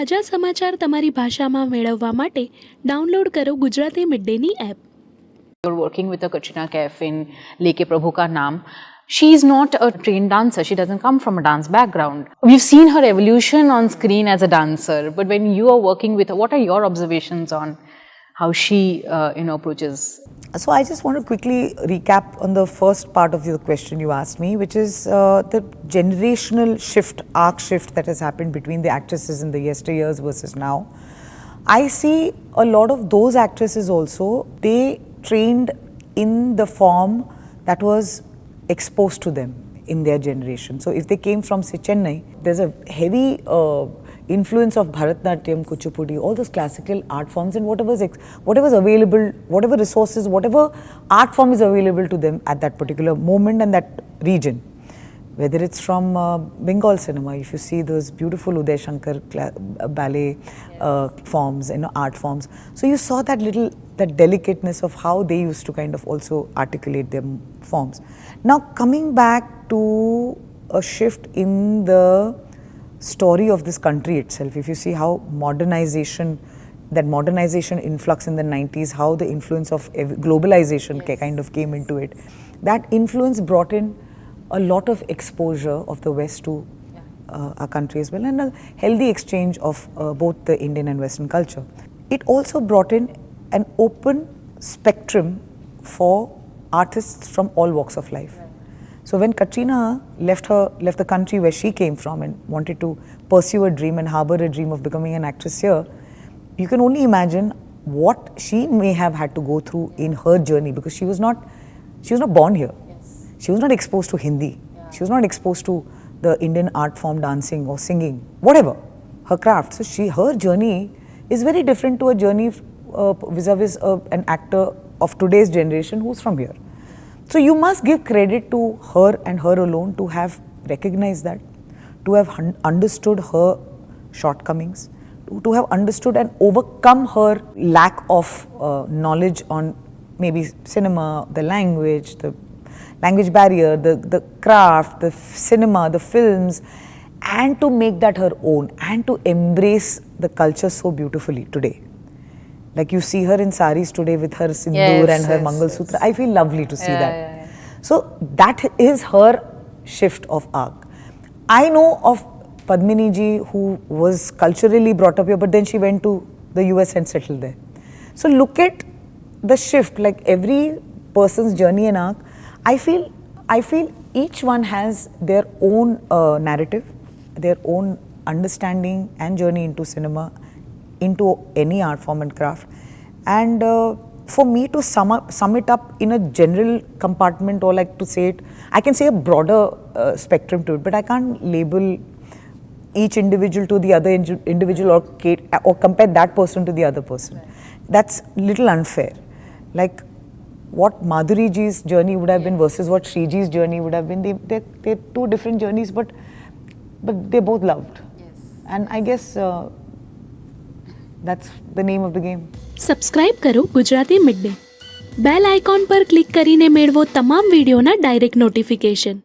તાજા સમાચાર તમારી ભાષામાં મેળવવા માટે ડાઉનલોડ કરો ગુજરાતી મિડડેની app. You're working with a Katrina Kaif in Leke Prabhu Ka Naam. She's not a trained dancer. She doesn't come from a dance background. We've seen her evolution on screen as a dancer. But when you are working with her, what are your observations on how she, approaches? So I just want to quickly recap on the first part of your question you asked me, which is the generational shift, arc shift that has happened between the actresses in the yesteryears versus now. I see a lot of those actresses also, they trained in the form that was exposed to them in their generation. So if they came from, say, Chennai, there's a heavy influence of Bharatnatyam, Kuchipudi, all those classical art forms, and whatever's available, whatever resources, whatever art form is available to them at that particular moment and that region. Whether it's from Bengal cinema, if you see those beautiful Uday Shankar ballet forms, art forms. So you saw that delicateness of how they used to kind of also articulate their forms. Now coming back to a shift in the story of this country itself, if you see how modernization influx in the 90s, how the influence of globalization kind of came into it, that influence brought in a lot of exposure of the West to our country as well, and a healthy exchange of both the Indian and Western culture. It also brought in an open spectrum for artists from all walks of life. So when Katrina left the country where she came from and wanted to pursue a dream and harbor a dream of becoming an actress here, you can only imagine what she may have had to go through in her journey, because she was not born here. She was not exposed to Hindi. She was not exposed to the Indian art form, dancing or singing, whatever, her craft. So her journey is very different to a journey vis-a-vis an actor of today's generation who's from here. So you must give credit to her and her alone to have recognized that, to have understood her shortcomings, to have understood and overcome her lack of knowledge on maybe cinema, the language barrier, the craft, the cinema, the films, and to make that her own and to embrace the culture so beautifully today. Like you see her in saris today with her sindoor and her Mangal Sutra. I feel lovely to see that. Yeah. So that is her shift of arc. I know of Padmini ji, who was culturally brought up here, but then she went to the US and settled there. So look at the shift, like every person's journey and arc. I feel each one has their own narrative, their own understanding and journey into cinema, into any art form and craft. And for me to sum it up in a general compartment, or like to say it, I can say a broader spectrum to it, but I can't label each individual to the other individual or compare that person to the other person. Right. That's little unfair. Like what Madhuri ji's journey would have been versus what Sri ji's journey would have been, they're two different journeys, but they're both loved. Yes. And I guess that's the name of the game. Subscribe કરો Gujarati midday. Bell icon પર click કરીને મેળવો તમામ વિડીયોના direct notification.